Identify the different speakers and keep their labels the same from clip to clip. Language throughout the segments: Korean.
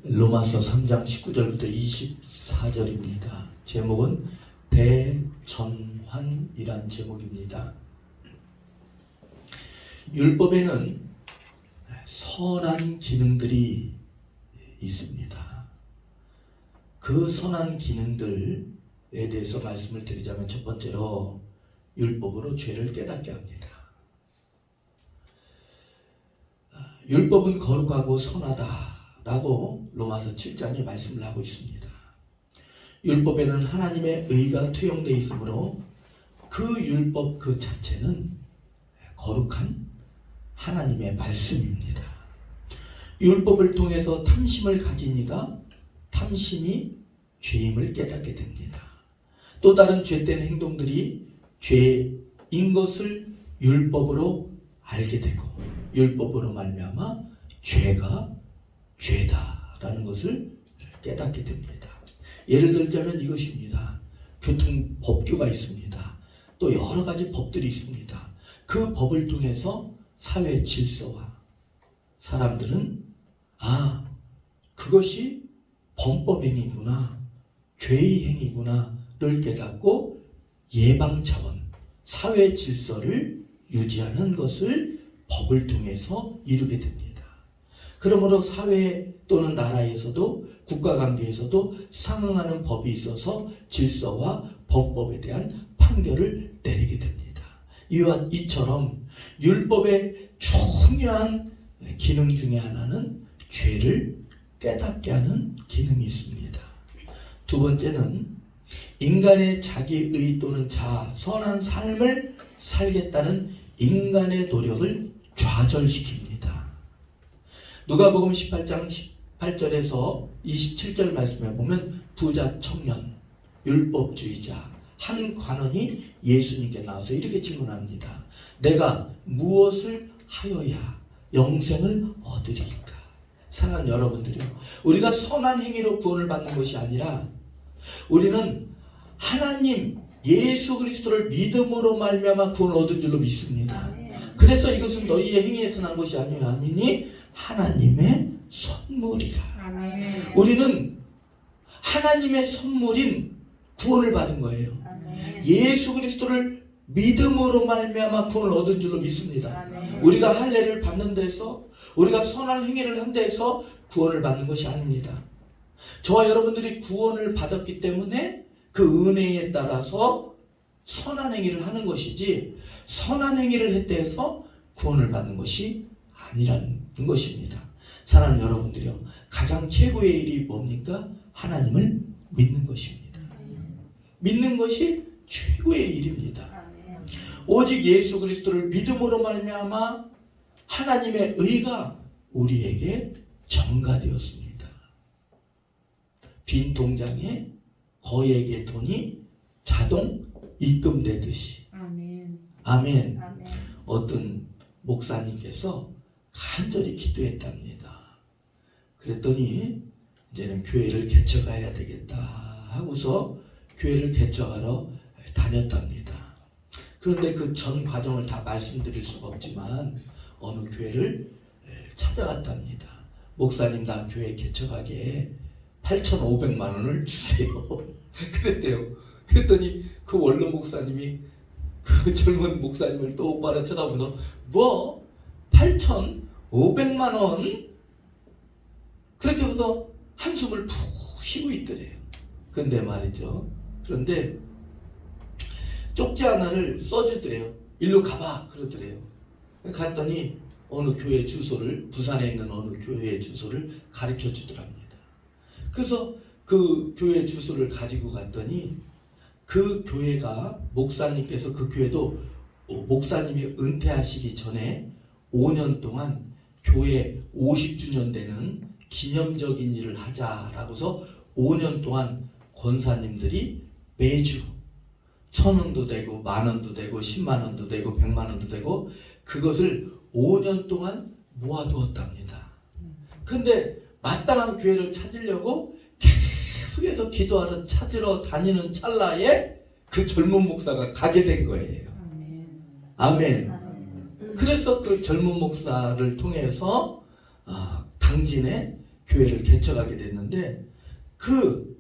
Speaker 1: 로마서 3장 19절부터 24절입니다. 제목은 대전환이란 제목입니다. 율법에는 선한 기능들이 있습니다. 그 선한 기능들에 대해서 말씀을 드리자면, 첫 번째로 율법으로 죄를 깨닫게 합니다. 율법은 거룩하고 선하다라고 로마서 7장에 말씀을 하고 있습니다. 율법에는 하나님의 의가 투영되어 있으므로 그 율법 그 자체는 거룩한 하나님의 말씀입니다. 율법을 통해서 탐심을 가진 이가 탐심이 죄임을 깨닫게 됩니다. 또 다른 죄된 행동들이 죄인 것을 율법으로 알게 되고, 율법으로 말미암아 죄가 죄다라는 것을 깨닫게 됩니다. 예를 들자면 이것입니다. 교통법규가 있습니다. 또 여러 가지 법들이 있습니다. 그 법을 통해서 사회 질서와 사람들은 그것이 범법행위구나, 죄의 행위구나를 깨닫고 예방 차원, 사회 질서를 유지하는 것을 법을 통해서 이루게 됩니다. 그러므로 사회 또는 나라에서도 국가관계에서도 상응하는 법이 있어서 질서와 범법에 대한 판결을 내리게 됩니다. 이처럼 율법의 중요한 기능 중에 하나는 죄를 깨닫게 하는 기능이 있습니다. 두 번째는 인간의 자기의 또는 자아, 선한 삶을 살겠다는 인간의 노력을 좌절시킵니다. 누가복음 18장 18절에서 27절 말씀에 보면 부자 청년, 율법주의자 한 관원이 예수님께 나와서 이렇게 질문합니다. 내가 무엇을 하여야 영생을 얻으리까? 사랑하는 여러분들이요, 우리가 선한 행위로 구원을 받는 것이 아니라 우리는 하나님 예수 그리스도를 믿음으로 말미암아 구원을 얻은 줄로 믿습니다. 그래서 이것은 너희의 행위에서 난 것이 아니니 하나님의 선물이라. 우리는 하나님의 선물인 구원을 받은 거예요. 예수 그리스도를 믿음으로 말미암아 구원을 얻은 줄로 믿습니다. 우리가 할례를 받는 데서, 우리가 선한 행위를 한 데서 구원을 받는 것이 아닙니다. 저와 여러분들이 구원을 받았기 때문에 그 은혜에 따라서 선한 행위를 하는 것이지, 선한 행위를 했다 해서 구원을 받는 것이 아니라는 것입니다. 사랑하는 여러분들이요, 가장 최고의 일이 뭡니까? 하나님을 믿는 것입니다. 믿는 것이 최고의 일입니다. 오직 예수 그리스도를 믿음으로 말미암아 하나님의 의가 우리에게 전가되었습니다. 빈 동장에 거액의 돈이 자동 입금되듯이. 아멘. 어떤 목사님께서 간절히 기도했답니다. 그랬더니 이제는 교회를 개척해야 되겠다 하고서 교회를 개척하러 다녔답니다. 그런데 그 전 과정을 다 말씀드릴 수가 없지만 어느 교회를 찾아갔답니다. 목사님, 나 교회 개척하게 8,500만 원을 주세요. 그랬대요. 그랬더니 그 원로 목사님이 그 젊은 목사님을 또 오빠라 쳐다보면서, 뭐 8,500만 원? 그렇게 해서 한숨을 푹 쉬고 있더래요. 근데 말이죠, 그런데 쪽지 하나를 써주더래요. 일로 가봐 그러더래요. 갔더니 어느 교회 주소를, 부산에 있는 어느 교회 주소를 가르쳐 주더랍니다. 그래서 그 교회 주소를 가지고 갔더니 그 교회가, 목사님께서 그 교회도 목사님이 은퇴하시기 전에 5년 동안 교회 50주년 되는 기념적인 일을 하자라고서 5년 동안 권사님들이 매주 1,000원도 되고 10,000원도 되고 100,000원도 되고 100,000원도 되고 그것을 5년 동안 모아두었답니다. 근데 마땅한 교회를 찾으려고 계속해서 기도하러 찾으러 다니는 찰나에 그 젊은 목사가 가게 된 거예요. 아멘. 그래서 그 젊은 목사를 통해서 당진에 교회를 개척하게 됐는데 그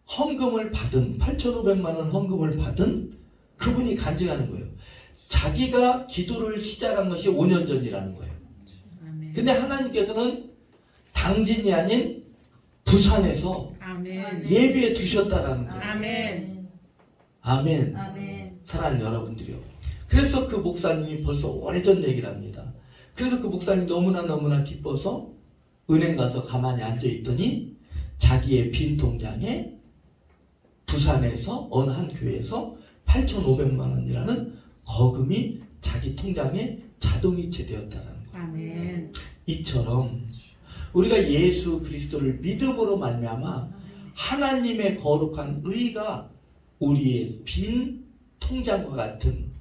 Speaker 1: 헌금을 받은 8,500만 원 헌금을 받은 그분이 간증하는 거예요. 자기가 기도를 시작한 것이 5년 전이라는 거예요. 근데 하나님께서는 당진이 아닌 부산에서 예비해 두셨다라는 거예요.
Speaker 2: 아멘.
Speaker 1: 아멘.
Speaker 2: 아멘.
Speaker 1: 사랑하는 여러분들이요. 그래서 그 목사님이 벌써 오래전 얘기를 합니다. 그래서 그 목사님이 너무나 기뻐서 은행 가서 가만히 앉아있더니 자기의 빈 통장에 부산에서 어느 한 교회에서 8,500만 원이라는 거금이 자기 통장에 자동이체되었다는 거예요.
Speaker 2: 아멘.
Speaker 1: 이처럼 우리가 예수 그리스도를 믿음으로 말미암아 하나님의 거룩한 의가 우리의 빈 통장과 같은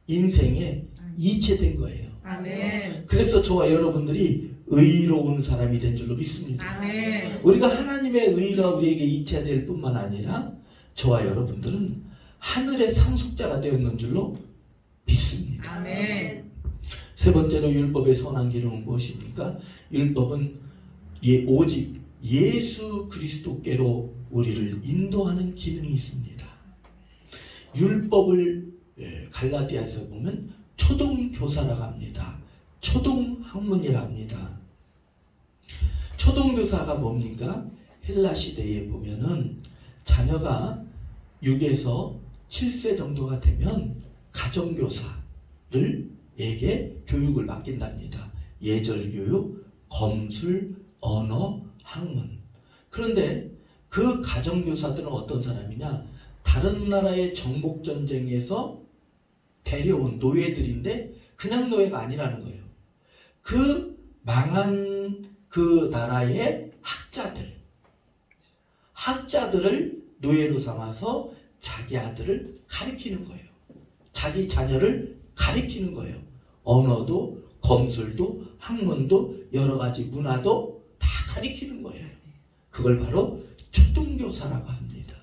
Speaker 1: 인생에 이체된 거예요.
Speaker 2: 아멘.
Speaker 1: 그래서 저와 여러분들이 의로운 사람이 된 줄로 믿습니다.
Speaker 2: 아멘.
Speaker 1: 우리가 하나님의 의가 우리에게 이체될 뿐만 아니라 저와 여러분들은 하늘의 상속자가 되었는 줄로 믿습니다.
Speaker 2: 아멘.
Speaker 1: 세 번째로 율법의 선한 기능은 무엇입니까? 율법은 오직 예수 그리스도께로 우리를 인도하는 기능이 있습니다. 율법을 갈라디아서 보면 초등교사라고 합니다. 초등학문이라고 합니다. 초등교사가 뭡니까? 헬라 시대에 보면은 자녀가 6에서 7세 정도가 되면 가정교사에게 교육을 맡긴답니다. 예절교육, 검술, 언어, 학문. 그런데 그 가정교사들은 어떤 사람이냐? 다른 나라의 정복전쟁에서 데려온 노예들인데 그냥 노예가 아니라는 거예요. 그 망한 그 나라의 학자들을 노예로 삼아서 자기 아들을 가리키는 거예요. 자기 자녀를 가리키는 거예요. 언어도 검술도 학문도 여러 가지 문화도 다 가리키는 거예요. 그걸 바로 초등교사라고 합니다.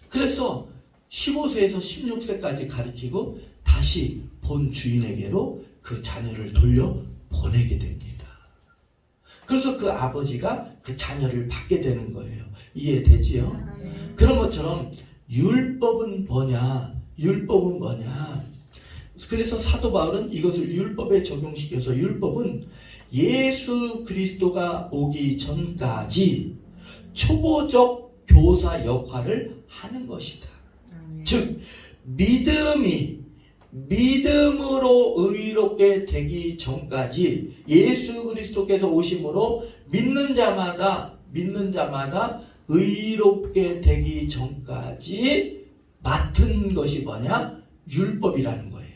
Speaker 1: 그래서 15세에서 16세까지 가리키고 다시 본 주인에게로 그 자녀를 돌려 보내게 됩니다. 그래서 그 아버지가 그 자녀를 받게 되는 거예요. 이해되지요? 그런 것처럼 율법은 뭐냐? 율법은 뭐냐? 그래서 사도 바울은 이것을 율법에 적용시켜서 율법은 예수 그리스도가 오기 전까지 초보적 교사 역할을 하는 것이다. 즉 믿음으로 의롭게 되기 전까지 예수 그리스도께서 오심으로 믿는 자마다 의롭게 되기 전까지 맡은 것이 뭐냐? 율법이라는 거예요.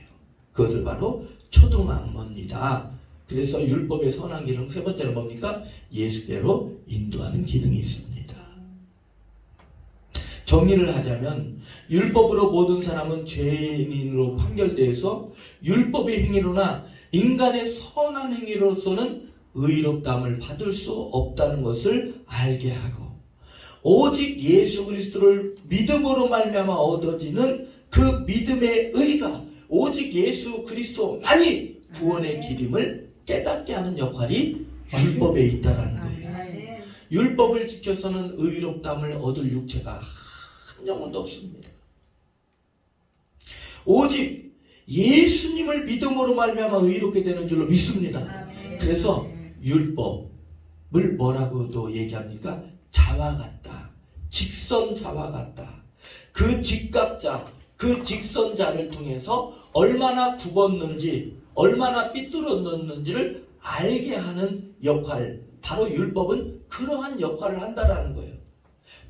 Speaker 1: 그것을 바로 초등학문이다. 그래서 율법의 선한 기능 세 번째는 뭡니까? 예수께로 인도하는 기능이 있습니다. 정리를 하자면 율법으로 모든 사람은 죄인으로 판결되어서 율법의 행위로나 인간의 선한 행위로서는 의롭다함을 받을 수 없다는 것을 알게 하고 오직 예수 그리스도를 믿음으로 말미암아 얻어지는 그 믿음의 의가 오직 예수 그리스도만이 구원의 길임을 깨닫게 하는 역할이 율법에 있다라는 거예요. 율법을 지켜서는 의롭다함을 얻을 육체가 한 영혼도 없습니다. 오직 예수님을 믿음으로 말미암아 의롭게 되는 줄로 믿습니다. 그래서 율법을 뭐라고도 얘기합니까? 자와 같다. 직선자와 같다. 그 직각자, 그 직선자를 통해서 얼마나 굽었는지, 얼마나 삐뚤어졌는지를 알게 하는 역할, 바로 율법은 그러한 역할을 한다라는 거예요.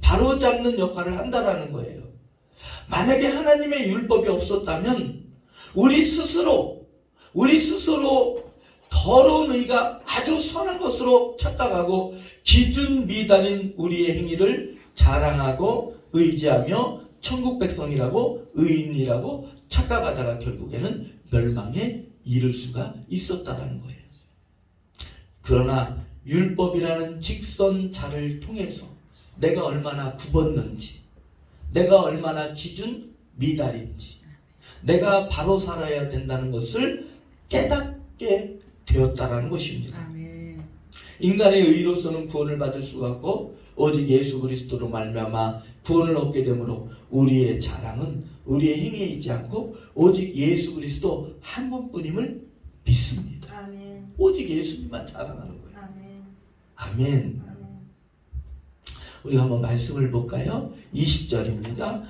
Speaker 1: 바로잡는 역할을 한다라는 거예요. 만약에 하나님의 율법이 없었다면 우리 스스로 더러운 의가 아주 선한 것으로 착각하고 기준 미달인 우리의 행위를 자랑하고 의지하며 천국 백성이라고 의인이라고 착각하다가 결국에는 멸망에 이를 수가 있었다라는 거예요. 그러나 율법이라는 직선자를 통해서 내가 얼마나 굽었는지, 내가 얼마나 기준 미달인지, 내가 바로 살아야 된다는 것을 깨닫게 되었다라는 것입니다. 인간의 의로서는 구원을 받을 수가 없고 오직 예수 그리스도로 말미암아 구원을 얻게 되므로 우리의 자랑은 우리의 행위에 있지 않고 오직 예수 그리스도 한 분뿐임을 믿습니다.
Speaker 2: 아멘.
Speaker 1: 오직 예수님만 자랑하는 거예요.
Speaker 2: 아멘.
Speaker 1: 아멘.
Speaker 2: 아멘.
Speaker 1: 우리가 한번 말씀을 볼까요? 20절입니다.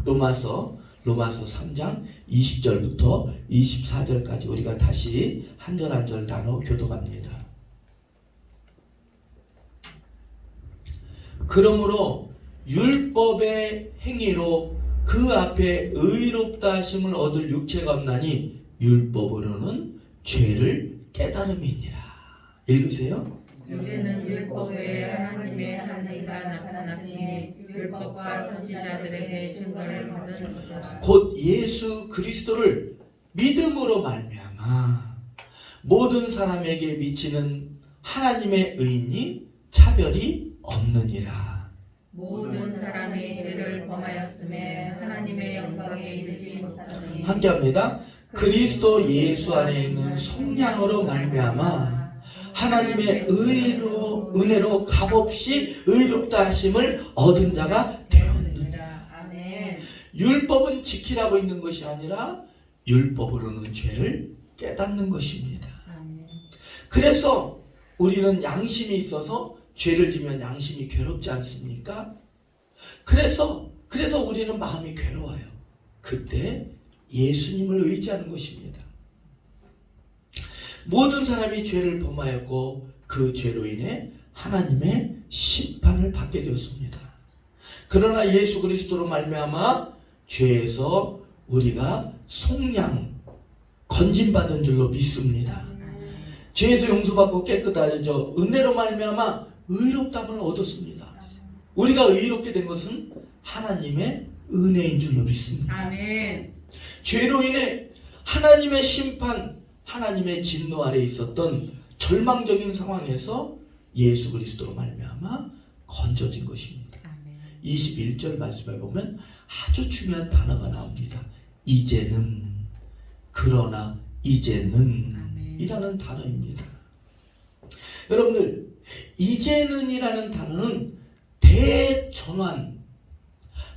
Speaker 1: 로마서 3장 20절부터 24절까지 우리가 다시 한 절 한 절 단어 교독합니다. 그러므로 율법의 행위로 그 앞에 의롭다 하심을 얻을 육체가 없나니 율법으로는 죄를 깨달음이니라. 읽으세요.
Speaker 3: 이제는 율법 외에 하나님의 한 이가 나타났으니 율법과 선지자들에게 증거를 받은 것이다.
Speaker 1: 곧 예수 그리스도를 믿음으로 말미암아 모든 사람에게 미치는 하나님의 의인이 차별이 없느니라.
Speaker 3: 모든 사람이 죄를 범하였음에 하나님의 영광에 이르지 못하니
Speaker 1: 함께합니다. 그리스도 예수 안에 있는 속량으로 말미암아 하나님의 은혜로 값없이 의롭다 하심을 얻은 자가 되었느니라.
Speaker 2: 아멘.
Speaker 1: 율법은 지키라고 있는 것이 아니라 율법으로는 죄를 깨닫는 것입니다.
Speaker 3: 아멘.
Speaker 1: 그래서 우리는 양심이 있어서 죄를 지면 양심이 괴롭지 않습니까? 그래서 우리는 마음이 괴로워요. 그때 예수님을 의지하는 것입니다. 모든 사람이 죄를 범하였고 그 죄로 인해 하나님의 심판을 받게 되었습니다. 그러나 예수 그리스도로 말미암아 죄에서 우리가 속량 건진받은 줄로 믿습니다. 죄에서 용서받고 깨끗하죠. 은혜로 말미암아 의롭다함을 얻었습니다. 우리가 의롭게 된 것은 하나님의 은혜인 줄로 믿습니다.
Speaker 3: 아멘.
Speaker 1: 죄로 인해 하나님의 심판, 하나님의 진노 아래 있었던 절망적인 상황에서 예수 그리스도로 말미암아 건져진 것입니다.
Speaker 3: 아멘.
Speaker 1: 21절 말씀에 보면 아주 중요한 단어가 나옵니다. 이제는, 그러나 이제는
Speaker 3: 아멘.
Speaker 1: 이라는 단어입니다. 여러분들, 이제는이라는 단어는 대전환,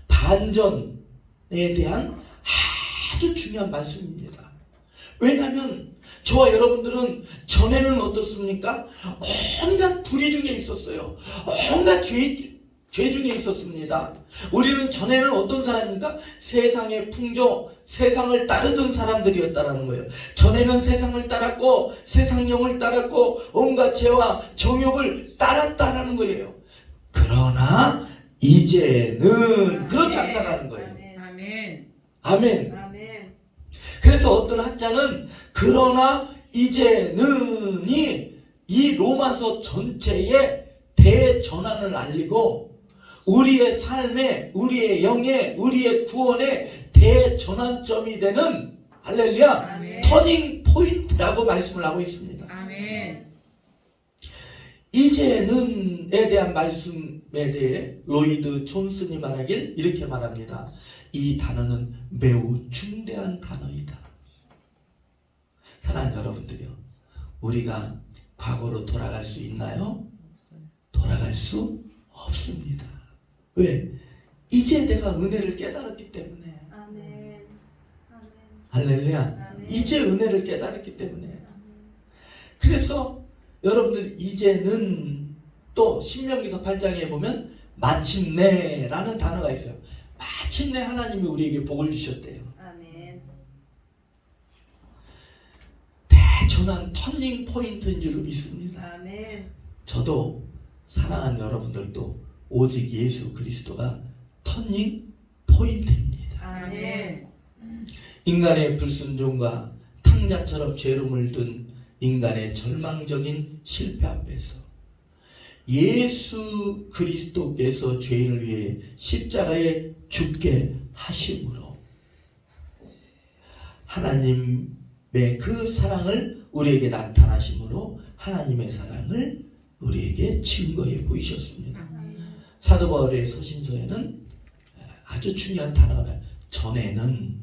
Speaker 1: 반전에 대한 아주 중요한 말씀입니다. 왜냐하면 저와 여러분들은 전에는 어떻습니까? 온갖 불의 중에 있었어요. 온갖 죄 중에 있었습니다. 우리는 전에는 어떤 사람입니까? 세상의 풍조, 세상을 따르던 사람들이었다라는 거예요. 전에는 세상을 따랐고 세상령을 따랐고 온갖 죄와 정욕을 따랐다라는 거예요. 그러나 이제는 그렇지 않다라는 거예요.
Speaker 3: 아멘.
Speaker 1: 아멘.
Speaker 2: 아멘.
Speaker 1: 그래서 어떤 학자는 그러나 이제는이 이 로마서 전체의 대전환을 알리고 우리의 삶에, 우리의 영에, 우리의 구원의 대전환점이 되는 할렐루야
Speaker 3: 아멘.
Speaker 1: 터닝 포인트라고 말씀을 하고 있습니다.
Speaker 3: 아멘.
Speaker 1: 이제는에 대한 말씀에 대해 로이드 존슨이 말하길 이렇게 말합니다. 이 단어는 매우 중대한 단어이다. 사랑하는 여러분들이요, 우리가 과거로 돌아갈 수 있나요? 돌아갈 수 없습니다. 왜? 이제 내가 은혜를 깨달았기 때문에.
Speaker 2: 아멘. 아멘.
Speaker 1: 할렐루야.
Speaker 2: 아멘.
Speaker 1: 이제 은혜를 깨달았기 때문에. 그래서 여러분들 이제는 또 신명기서 8장에 보면 마침내라는 단어가 있어요. 마침내 하나님이 우리에게 복을 주셨대요.
Speaker 2: 아멘.
Speaker 1: 대전환 터닝 포인트인 줄로 믿습니다.
Speaker 2: 아멘.
Speaker 1: 저도 사랑하는 여러분들도 오직 예수 그리스도가 터닝 포인트입니다.
Speaker 2: 아멘.
Speaker 1: 인간의 불순종과 탕자처럼 죄로 물든 인간의 절망적인 실패 앞에서 예수 그리스도께서 죄인을 위해 십자가에 죽게 하심으로 하나님의 그 사랑을 우리에게 나타나심으로 하나님의 사랑을 우리에게 증거해 보이셨습니다. 사도 바울의 서신서에는 아주 중요한 단어가 나와요. 전에는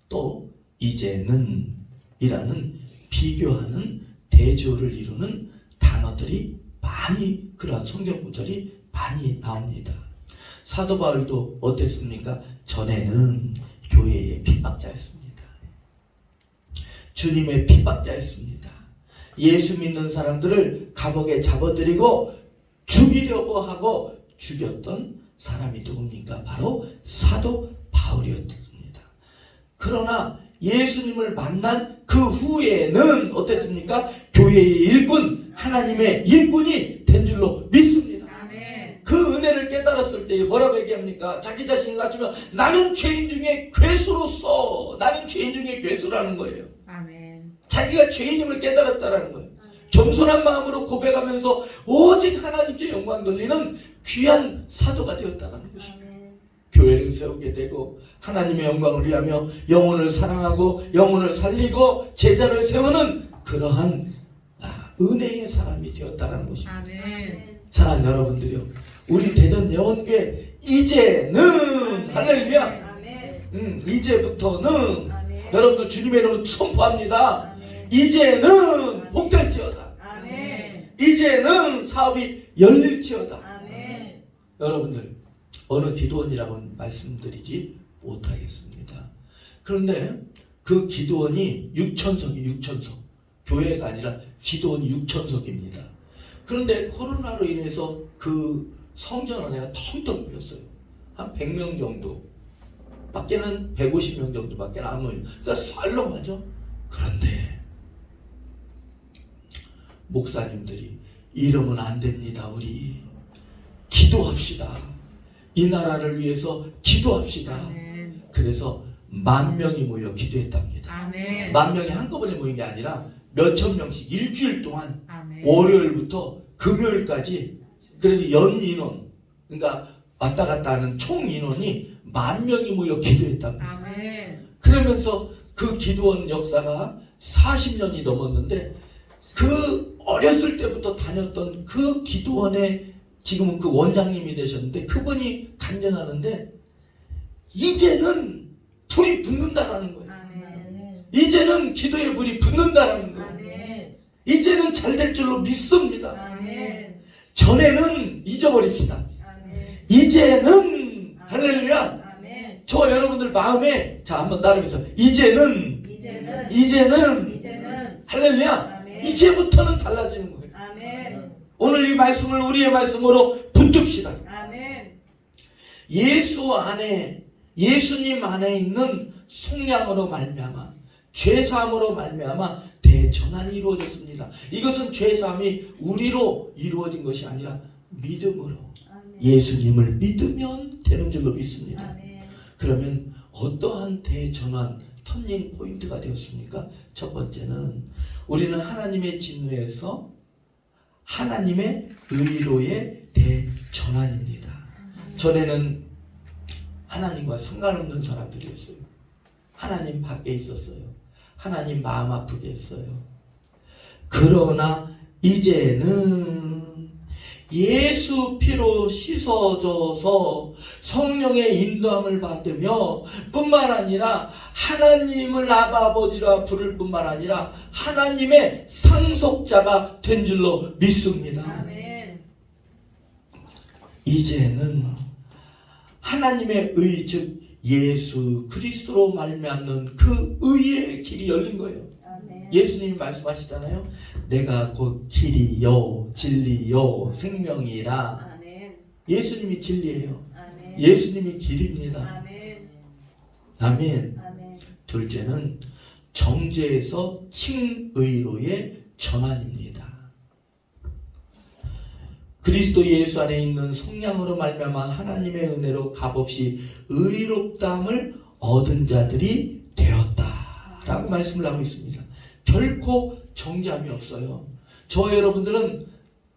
Speaker 1: 또 이제는 이라는 비교하는 대조를 이루는 단어들이 많이, 그런 성경 구절이 많이 나옵니다. 사도 바울도 어땠습니까? 전에는 교회의 핍박자였습니다. 주님의 핍박자였습니다. 예수 믿는 사람들을 감옥에 잡아들이고 죽이려고 하고 죽였던 사람이 누굽니까? 바로 사도 바울이었습니다. 그러나 예수님을 만난 그 후에는 어땠습니까? 교회의 일꾼, 하나님의 일꾼이 된 줄로 믿습니다.
Speaker 2: 아멘.
Speaker 1: 그 은혜를 깨달았을 때 뭐라고 얘기합니까? 자기 자신을 갖추면 나는 죄인 중에 괴수로서, 나는 죄인 중에 괴수라는 거예요.
Speaker 3: 아멘.
Speaker 1: 자기가 죄인임을 깨달았다라는 거예요. 겸손한 마음으로 고백하면서 오직 하나님께 영광 돌리는 귀한 사도가 되었다는 것입니다.
Speaker 2: 아멘.
Speaker 1: 교회를 세우게 되고 하나님의 영광을 위하며 영혼을 사랑하고 영혼을 살리고 제자를 세우는 그러한 은혜의 사람이 되었다는 것입니다.
Speaker 3: 아멘.
Speaker 1: 사랑하는 여러분들이요, 우리 대전 예원교회 이제는 할렐루야,
Speaker 2: 아멘.
Speaker 1: 이제부터는
Speaker 2: 아멘.
Speaker 1: 여러분들 주님의 이름으로 선포합니다.
Speaker 2: 아멘.
Speaker 1: 이제는 복될지어다.
Speaker 2: 아멘.
Speaker 1: 이제는 사업이 열릴지어다.
Speaker 2: 아멘.
Speaker 1: 여러분들 어느 기도원이라고는 말씀드리지 못하겠습니다. 그런데 그 기도원이 6천석이 6천석, 교회가 아니라 기도원이 6천석입니다. 그런데 코로나로 인해서 그 성전 안에가 텅텅 비었어요. 한 100명 정도 밖에는 150명 정도밖에 안 모여요. 그러니까 썰렁하죠. 그런데 목사님들이 이러면 안 됩니다. 우리 기도합시다. 이 나라를 위해서 기도합시다.
Speaker 3: 아멘.
Speaker 1: 그래서 10,000명이 모여 기도했답니다.
Speaker 3: 아멘.
Speaker 1: 10,000명이 한꺼번에 모인 게 아니라 몇천 명씩 일주일 동안
Speaker 3: 아멘.
Speaker 1: 월요일부터 금요일까지, 그래서 연 인원, 그러니까 왔다 갔다 하는 총 인원이 10,000명이 모여 기도했답니다.
Speaker 3: 아멘.
Speaker 1: 그러면서 그 기도원 역사가 40년이 넘었는데 그 어렸을 때부터 다녔던 그 기도원의 지금은 그 원장님이 되셨는데 그분이 간증하는데 이제는 불이 붙는다라는 거예요.
Speaker 2: 아멘.
Speaker 1: 이제는 기도의 불이 붙는다라는 거예요.
Speaker 2: 아멘.
Speaker 1: 이제는 잘 될 줄로 믿습니다.
Speaker 2: 아멘.
Speaker 1: 전에는 잊어버립시다.
Speaker 2: 아멘.
Speaker 1: 이제는 할렐루야.
Speaker 2: 아멘.
Speaker 1: 저 여러분들 마음에 자 한번 따라해서 이제는
Speaker 2: 이제는
Speaker 1: 할렐루야.
Speaker 2: 아멘.
Speaker 1: 이제부터는 달라지는 거예요.
Speaker 2: 아멘.
Speaker 1: 오늘 이 말씀을 우리의 말씀으로 붙듭시다.
Speaker 2: 아멘.
Speaker 1: 예수 안에, 예수님 안에 있는 속량으로 말미암아, 죄사함으로 말미암아 대전환이 이루어졌습니다. 이것은 죄사함이 우리로 이루어진 것이 아니라 믿음으로,
Speaker 2: 아멘.
Speaker 1: 예수님을 믿으면 되는 줄로 믿습니다.
Speaker 2: 아멘.
Speaker 1: 그러면 어떠한 대전환, 터닝 포인트가 되었습니까? 첫 번째는 우리는 하나님의 진노에서 하나님의 의로의 대전환입니다. 전에는 하나님과 상관없는 사람들이었어요. 하나님 밖에 있었어요. 하나님 마음 아프게 했어요. 그러나 이제는 예수 피로 씻어져서 성령의 인도함을 받으며 뿐만 아니라 하나님을 아버지라 부를 뿐만 아니라 하나님의 상속자가 된 줄로 믿습니다.
Speaker 2: 아멘.
Speaker 1: 이제는 하나님의 의, 즉 예수 그리스도로 말미암는 그 의의 길이 열린 거예요.
Speaker 2: 아멘.
Speaker 1: 예수님이 말씀하시잖아요. 내가 곧 길이요 진리요 생명이라.
Speaker 2: 아멘.
Speaker 1: 예수님이 진리예요.
Speaker 2: 아멘.
Speaker 1: 예수님이 길입니다.
Speaker 2: 아멘.
Speaker 1: 아멘.
Speaker 2: 아멘.
Speaker 1: 둘째는 정죄에서 칭의로의 전환입니다. 그리스도 예수 안에 있는 속량으로 말미암아 하나님의 은혜로 값없이 의롭다함을 얻은 자들이 되었다라고 말씀을 하고 있습니다. 결코 정죄함이 없어요. 저와 여러분들은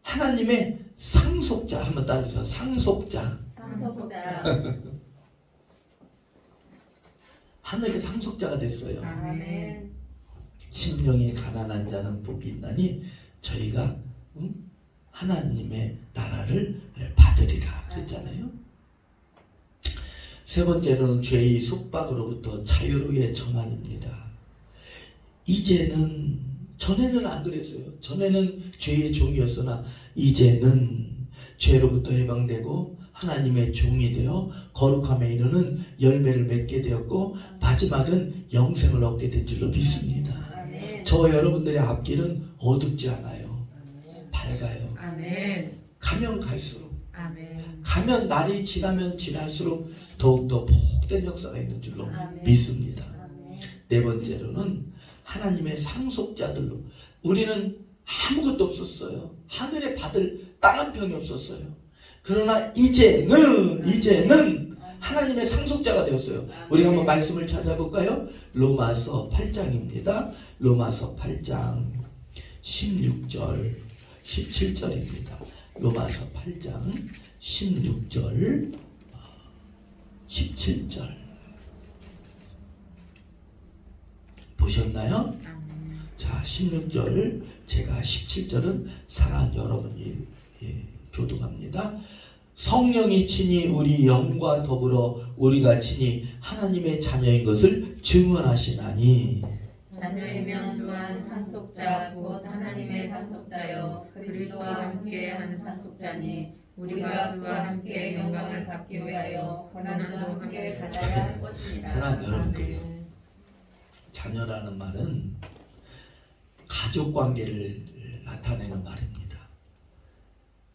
Speaker 1: 하나님의 상속자, 한번 따라서 상속자,
Speaker 2: 상속자.
Speaker 1: 하늘의 상속자가 됐어요.
Speaker 2: 아멘.
Speaker 1: 심령이 가난한 자는 복이 있나니 저희가 하나님의 나라를 받으리라 그랬잖아요. 세 번째로는 죄의 속박으로부터 자유로의 전환입니다. 이제는 전에는 안 그랬어요. 전에는 죄의 종이었으나 이제는 죄로부터 해방되고 하나님의 종이 되어 거룩함에 이르는 열매를 맺게 되었고 마지막은 영생을 얻게 된 줄로 믿습니다.
Speaker 2: 아멘.
Speaker 1: 저와 여러분들의 앞길은 어둡지 않아요. 밝아요.
Speaker 3: 아멘.
Speaker 1: 가면 갈수록,
Speaker 3: 아멘.
Speaker 1: 가면 날이 지나면 지날수록 더욱더 복된 역사가 있는 줄로
Speaker 2: 아멘.
Speaker 1: 믿습니다.
Speaker 2: 아멘.
Speaker 1: 네 번째로는 하나님의 상속자들로, 우리는 아무것도 없었어요. 하늘에 받을 땅 한 평이 없었어요. 그러나 이제는 하나님의 상속자가 되었어요. 우리 한번 말씀을 찾아볼까요? 로마서 8장입니다. 로마서 8장 16절 17절입니다. 로마서 8장 16절 17절 보셨나요?
Speaker 3: 아멘.
Speaker 1: 자, 16절, 제가 17절은 사랑하는 여러분이 교독합니다. 성령이 친히 우리 영과 더불어 우리가 친히 하나님의 자녀인 것을 증언하시나니.
Speaker 3: 자녀이면 또한 상속자 곧 하나님의 상속자여 그리스도와 함께한 상속자니 우리가 그와 함께 영광을 받기 위하여 고난도 함께
Speaker 2: 받아야 할 것입니다.
Speaker 1: 사랑하는 여러분들이요, 자녀라는 말은 가족 관계를 나타내는 말입니다.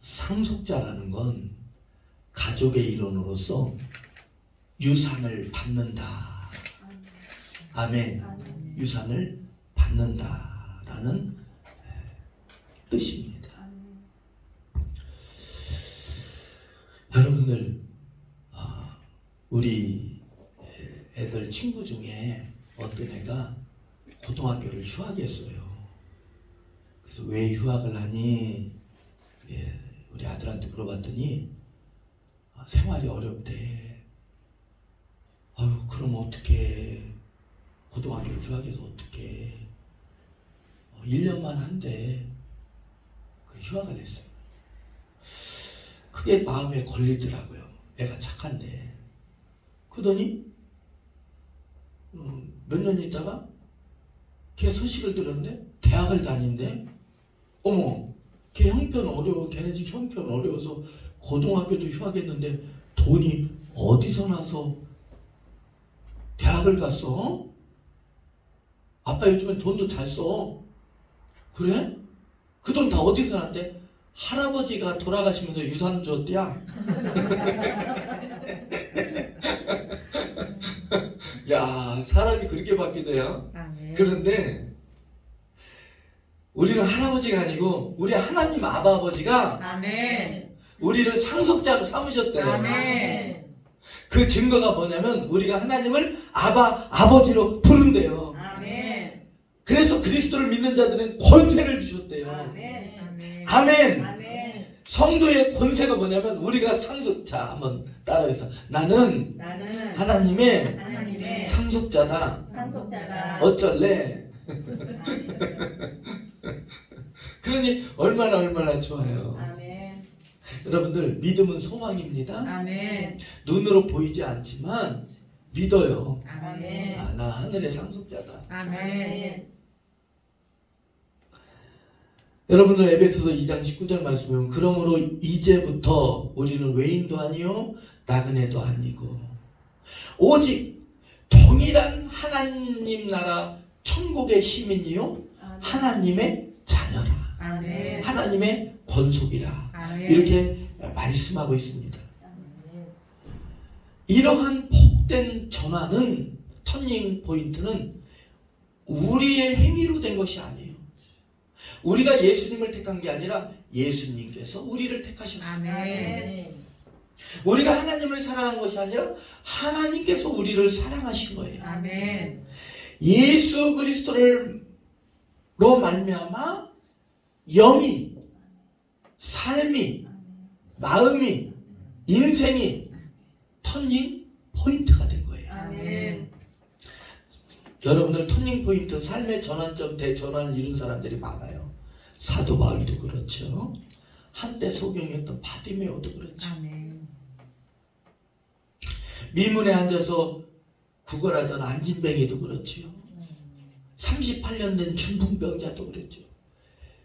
Speaker 1: 상속자라는 건 가족의 일원으로서 유산을 받는다. 아멘. 유산을 받는다라는 뜻입니다. 여러분들, 우리 애들 친구 중에 어떤 애가 고등학교를 휴학했어요. 그래서 왜 휴학을 하니? 우리 아들한테 물어봤더니 생활이 어렵대. 아유, 그럼 어떻게 고등학교를 휴학해서 어떻게 1년만 한대. 휴학을 했어요. 그게 마음에 걸리더라고요. 애가 착한데. 그러더니 몇 년 있다가 걔 소식을 들었는데 대학을 다닌대. 어머, 걔 형편 어려워. 걔네 집 형편 어려워서 고등학교도 휴학했는데 돈이 어디서 나서 대학을 갔어? 아빠 요즘엔 돈도 잘 써. 그래? 그 돈 다 어디서 났대? 할아버지가 돌아가시면서 유산 줬대야. 야, 사람이 그렇게 바뀌대요.
Speaker 3: 아멘.
Speaker 1: 그런데 우리는 할아버지가 아니고 우리 하나님 아버지가
Speaker 3: 아멘.
Speaker 1: 우리를 상속자로 삼으셨대요.
Speaker 3: 아멘.
Speaker 1: 그 증거가 뭐냐면 우리가 하나님을 아버지로 부른대요.
Speaker 2: 아멘.
Speaker 1: 그래서 그리스도를 믿는 자들은 권세를 주셨대요.
Speaker 2: 아멘.
Speaker 3: 아멘.
Speaker 1: 아멘.
Speaker 2: 아멘.
Speaker 1: 성도의 권세가 뭐냐면 우리가 자, 한번 따라해서 나는
Speaker 2: 나는
Speaker 1: 하나님의
Speaker 2: 하나님의
Speaker 1: 상속자다.
Speaker 2: 상속자다.
Speaker 1: 어쩔래? 그러니 얼마나 좋아요.
Speaker 2: 아멘.
Speaker 1: 여러분들, 믿음은 소망입니다.
Speaker 3: 아멘.
Speaker 1: 눈으로 보이지 않지만 믿어요.
Speaker 3: 아멘.
Speaker 1: 아, 나 하늘의 상속자다.
Speaker 3: 아멘.
Speaker 1: 여러분들, 에베소서 2장 19절 말씀 보면 그러므로 이제부터 우리는 외인도 아니요 나그네도 아니고 오직 동일한 하나님 나라 천국의 시민이요 하나님의 자녀라.
Speaker 3: 아멘.
Speaker 1: 하나님의 권속이라.
Speaker 3: 아멘.
Speaker 1: 이렇게 말씀하고 있습니다.
Speaker 2: 아멘.
Speaker 1: 이러한 복된 전환은, 터닝 포인트는 우리의 행위로 된 것이 아니에요. 우리가 예수님을 택한 게 아니라 예수님께서 우리를 택하셨어요.
Speaker 3: 아멘.
Speaker 1: 우리가 하나님을 사랑한 것이 아니라 하나님께서 우리를 사랑하신 거예요.
Speaker 3: 아멘.
Speaker 1: 예수 그리스도로 말미암아 영이, 삶이, 마음이, 인생이 터닝 포인트가 된 거예요.
Speaker 3: 아멘.
Speaker 1: 여러분들, 터닝 포인트, 삶의 전환점, 대전환을 이룬 사람들이 많아요. 사도 바울도 그렇죠. 한때 소경이었던 바디메오도 그렇죠.
Speaker 3: 아멘.
Speaker 1: 미문에 앉아서 구걸하던 안진뱅이도 그렇지요. 38년 된 중풍병자도 그랬죠.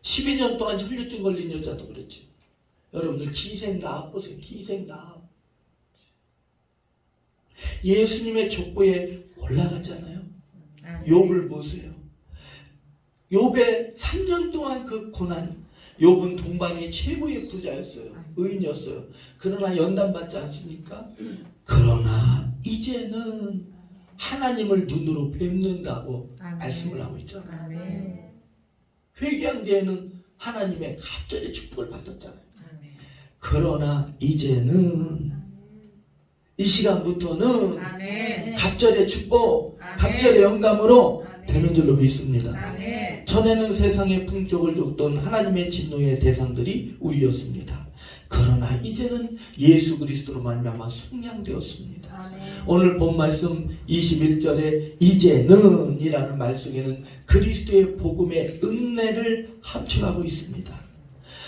Speaker 1: 12년 동안 혈류증 걸린 여자도 그랬죠. 여러분들 기생라합 보세요. 기생라합. 예수님의 족보에 올라가잖아요. 욥을 보세요. 욥의 3년 동안 그 고난. 욥은 동방의 최고의 부자였어요. 의인이었어요. 그러나 연단받지 않습니까? 그러나 이제는 하나님을 눈으로 뵙는다고 말씀을 하고 있잖아요.
Speaker 3: 아멘.
Speaker 1: 회개한 뒤에는 하나님의 갑절의 축복을 받았잖아요.
Speaker 3: 아멘.
Speaker 1: 그러나 이제는 이 시간부터는
Speaker 3: 아멘.
Speaker 1: 갑절의 축복,
Speaker 3: 아멘.
Speaker 1: 갑절의 영감으로
Speaker 3: 아멘.
Speaker 1: 되는 줄로 믿습니다.
Speaker 3: 아멘.
Speaker 1: 전에는 세상의 풍족을 줬던 하나님의 진노의 대상들이 우리였습니다. 그러나 이제는 예수 그리스도로 말미암아 속량되었습니다.
Speaker 3: 아멘.
Speaker 1: 오늘 본 말씀 21절에 이제는 이라는 말 속에는 그리스도의 복음의 은혜를 함축하고 있습니다.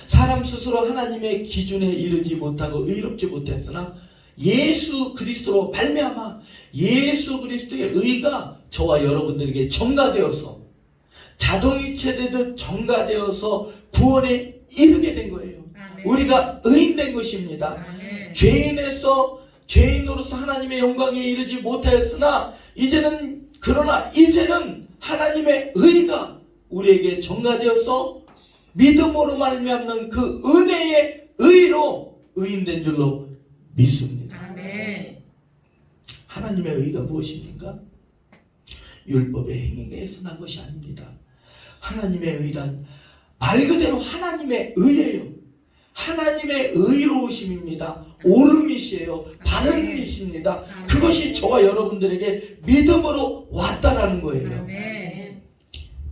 Speaker 1: 사람 스스로 하나님의 기준에 이르지 못하고 의롭지 못했으나 예수 그리스도로 발매하마 예수 그리스도의 의가 저와 여러분들에게 전가되어서 자동이체되듯 전가되어서 구원에 이르게 된 거예요.
Speaker 3: 아멘.
Speaker 1: 우리가 의인된 것입니다.
Speaker 3: 아멘.
Speaker 1: 죄인으로서 하나님의 영광에 이르지 못하였으나 그러나 이제는 하나님의 의가 우리에게 전가되어서 믿음으로 말미암는 그 은혜의 의로 의인된 줄로 믿습니다.
Speaker 3: 아멘.
Speaker 1: 하나님의 의가 무엇입니까? 율법의 행위에서 난 것이 아닙니다. 하나님의 의란 말 그대로 하나님의 의예요. 하나님의 의로우심입니다. 옳음이시에요. 바른이십니다. 그것이 저와 여러분들에게 믿음으로 왔다라는 거예요.
Speaker 3: 아멘.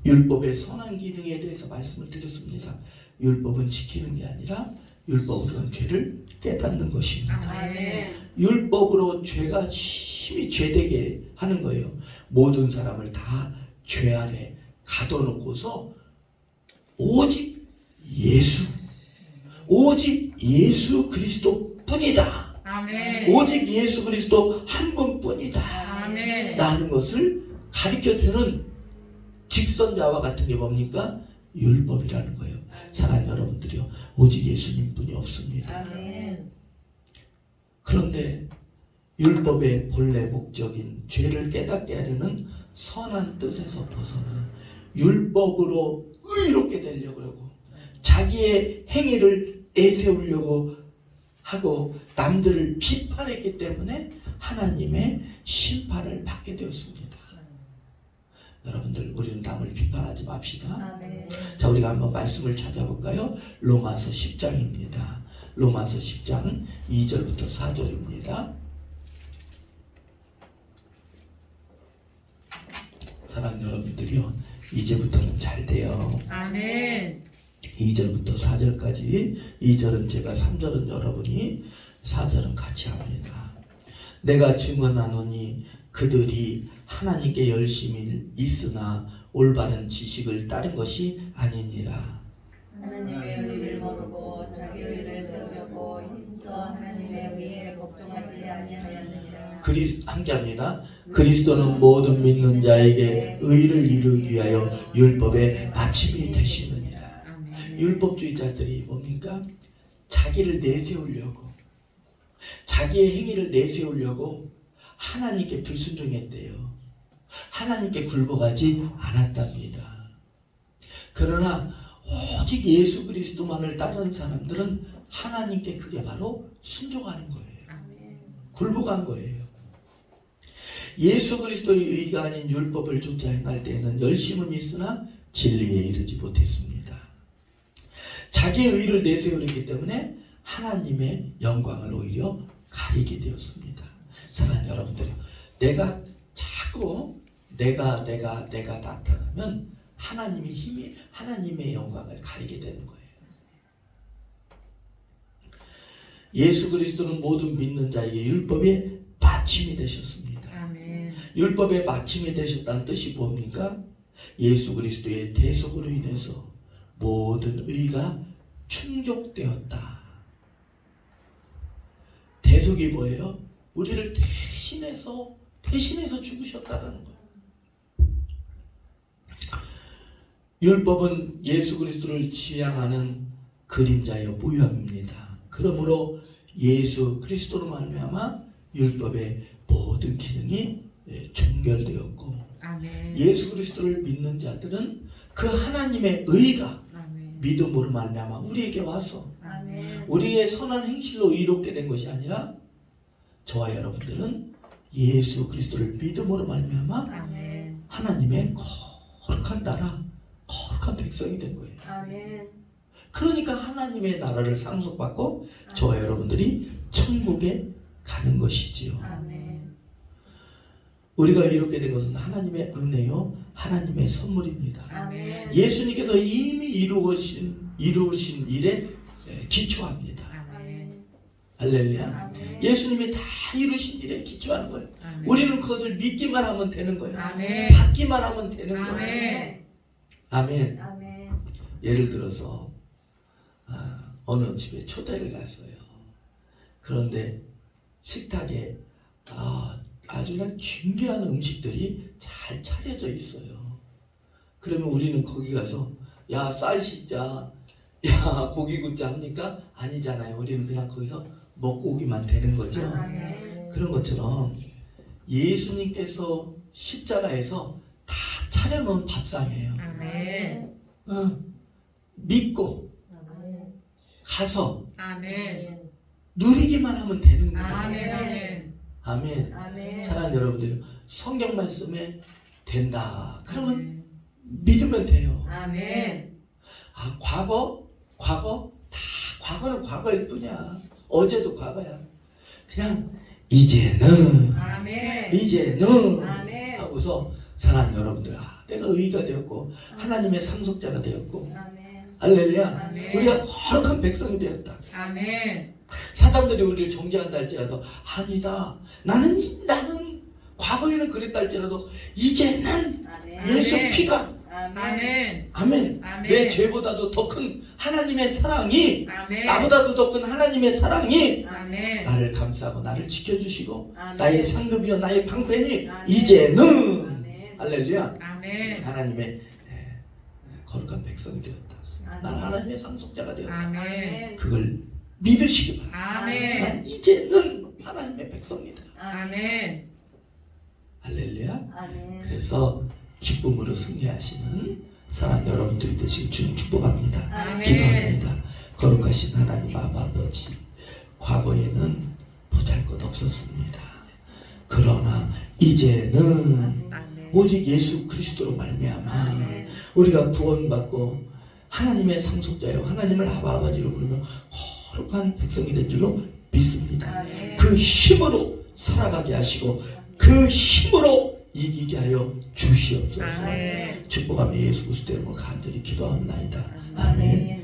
Speaker 1: 율법의 선한 기능에 대해서 말씀을 드렸습니다. 율법은 지키는 게 아니라 율법으로는 죄를 깨닫는 것입니다.
Speaker 3: 아멘.
Speaker 1: 율법으로 죄가 심히 죄되게 하는 거예요. 모든 사람을 다 죄 아래 가둬놓고서 오직 예수 그리스도 뿐이다.
Speaker 3: 아멘.
Speaker 1: 오직 예수 그리스도 한 분뿐이다.
Speaker 3: 아멘.
Speaker 1: 라는 것을 가르쳐주는 직선자와 같은 게 뭡니까? 율법이라는 거예요. 사랑하는 여러분들이요. 오직 예수님뿐이 없습니다.
Speaker 3: 아멘.
Speaker 1: 그런데 율법의 본래 목적인 죄를 깨닫게 하려는 선한 뜻에서 벗어나 율법으로 의롭게 되려고 하고 자기의 행위를 내세우려고 하고 남들을 비판했기 때문에 하나님의 심판을 받게 되었습니다. 여러분들 우리는 남을 비판하지 맙시다.
Speaker 2: 아멘.
Speaker 1: 자, 우리가 한번 말씀을 찾아볼까요? 로마서 10장입니다. 로마서 10장 2절부터 4절입니다. 사랑하는 여러분들이요, 이제부터는 잘 돼요.
Speaker 3: 아멘.
Speaker 1: 2절부터 4절까지, 2절은 제가, 3절은 여러분이, 4절은 같이 합니다. 내가 증언하노니 그들이 하나님께 열심히 있으나 올바른 지식을 따른 것이 아니니라.
Speaker 2: 하나님의 의를 모르고 자기 의를 세우려고 힘써 하나님의 의에 복종하지 아니하였느니라.
Speaker 1: 함께합니다. 그리스도는 모든 믿는 자에게 의를 이루기 위하여 율법의 마침이 되시느니라.
Speaker 3: 아멘.
Speaker 1: 율법주의자들이 뭡니까? 자기를 내세우려고, 자기의 행위를 내세우려고 하나님께 불순종했대요. 하나님께 굴복하지 않았답니다. 그러나 오직 예수 그리스도만을 따르는 사람들은 하나님께 그게 바로 순종하는 거예요.
Speaker 3: 아멘.
Speaker 1: 굴복한 거예요. 예수 그리스도의 의가 아닌 율법을 쫓아 행할 때에는 열심은 있으나 진리에 이르지 못했습니다. 자기의 의를 내세우기 때문에 하나님의 영광을 오히려 가리게 되었습니다. 사랑하는 여러분들, 내가 자꾸 내가 나타나면 하나님의 영광을 가리게 되는 거예요. 예수 그리스도는 모든 믿는 자에게 율법의 마침이 되셨습니다.
Speaker 3: 아멘.
Speaker 1: 율법의 마침이 되셨다는 뜻이 뭡니까? 예수 그리스도의 대속으로 인해서 모든 의가 충족되었다. 대속이 뭐예요? 우리를 대신해서 죽으셨다는 거예요. 율법은 예수 그리스도를 지향하는 그림자여 모형입니다. 그러므로 예수 그리스도로 말미암아 율법의 모든 기능이 종결되었고,
Speaker 3: 아멘.
Speaker 1: 예수 그리스도를 믿는 자들은 그 하나님의 의가
Speaker 3: 아멘.
Speaker 1: 믿음으로 말미암아 우리에게 와서
Speaker 2: 아멘.
Speaker 1: 우리의 선한 행실로 의롭게 된 것이 아니라 저와 여러분들은 예수 그리스도를 믿음으로 말미암아
Speaker 2: 아멘.
Speaker 1: 하나님의 거룩한 나라, 거룩한 백성이 된 거예요.
Speaker 2: 아멘.
Speaker 1: 그러니까 하나님의 나라를 상속받고 저와 여러분들이 천국에 가는 것이지요.
Speaker 2: 아멘.
Speaker 1: 우리가 이렇게 된 것은 하나님의 은혜요, 하나님의 선물입니다.
Speaker 2: 아멘.
Speaker 1: 예수님께서 이미 이루신 일에 기초합니다.
Speaker 3: 아멘.
Speaker 1: 할렐루야.
Speaker 2: 아멘.
Speaker 1: 예수님이 다 이루신 일에 기초하는 거예요.
Speaker 3: 아멘.
Speaker 1: 우리는 그것을 믿기만 하면 되는 거예요.
Speaker 3: 아멘.
Speaker 1: 받기만 하면 되는 거예요.
Speaker 3: 아멘.
Speaker 1: 아멘.
Speaker 2: 아멘.
Speaker 1: 예를 들어서 어느 집에 초대를 갔어요. 그런데 식탁에 아주 그냥 중요한 음식들이 잘 차려져 있어요. 그러면 우리는 거기 가서 야, 쌀 씻자, 야, 고기 굽자 합니까? 아니잖아요. 우리는 그냥 거기서 먹고 오기만 되는 거죠.
Speaker 2: 아멘.
Speaker 1: 그런 것처럼 예수님께서 십자가에서 다 차려놓은 밥상이에요.
Speaker 3: 아멘.
Speaker 1: 믿고
Speaker 2: 아멘.
Speaker 1: 가서
Speaker 3: 아멘.
Speaker 1: 누리기만 하면 되는 거예요.
Speaker 3: 아멘. 아멘.
Speaker 1: 아멘.
Speaker 2: 아멘.
Speaker 1: 사랑하는 여러분들, 성경 말씀에 된다 그러면
Speaker 3: 아멘.
Speaker 1: 믿으면 돼요.
Speaker 2: 아멘.
Speaker 1: 과거는 과거일 뿐이야. 어제도 과거야. 그냥 이제는
Speaker 2: 아멘.
Speaker 1: 이제는 하고서 사랑하는 여러분들, 내가 의가 되었고 하나님의 상속자가 되었고,
Speaker 2: 아멘.
Speaker 1: 할렐루야.
Speaker 3: 아멘.
Speaker 1: 우리가 거룩한 백성이 되었다.
Speaker 3: 아멘.
Speaker 1: 사람들이 우리를 정죄한다 할지라도 아니다, 나는 과거에는 그랬다 할지라도 이제는
Speaker 2: 아멘.
Speaker 1: 예수
Speaker 3: 아멘.
Speaker 1: 피가
Speaker 3: 아멘.
Speaker 1: 아멘.
Speaker 3: 아멘.
Speaker 1: 내 죄보다도 더 큰 하나님의 사랑이,
Speaker 3: 아멘.
Speaker 1: 나보다도 더 큰 하나님의 사랑이
Speaker 3: 아멘.
Speaker 1: 나를 감싸고 나를 지켜주시고
Speaker 2: 아멘.
Speaker 1: 나의 상급이요 나의 방편이
Speaker 2: 아멘.
Speaker 1: 이제는
Speaker 2: 아멘.
Speaker 1: 할렐루야
Speaker 3: 아멘.
Speaker 1: 하나님의 거룩한 백성이 되었다. 난 하나님의 상속자가 되었다.
Speaker 3: 아멘.
Speaker 1: 그걸 믿으시기 바랍니다.
Speaker 3: 아멘.
Speaker 1: 난 이제는 하나님의 백성이다.
Speaker 3: 아멘.
Speaker 1: 할렐루야.
Speaker 2: 아멘.
Speaker 1: 그래서 기쁨으로 승리하시는 사랑하는 여러분들이 되시길 주님 축복합니다.
Speaker 3: 아멘.
Speaker 1: 기도합니다. 거룩하신 하나님 아버지, 과거에는 보잘것 없었습니다. 그러나 이제는
Speaker 3: 아멘.
Speaker 1: 오직 예수 그리스도로 말미암아
Speaker 2: 아멘.
Speaker 1: 우리가 구원받고 하나님의 상속자요 하나님을 아버지로 부르며 거룩한 백성이 된 줄로 믿습니다.
Speaker 2: 아멘.
Speaker 1: 그 힘으로 살아가게 하시고 그 힘으로 이기게 하여 주시옵소서.
Speaker 3: 아멘.
Speaker 1: 축복하며 예수 그리스도 이름으로 간절히 기도합니다.
Speaker 2: 아멘.
Speaker 1: 아멘.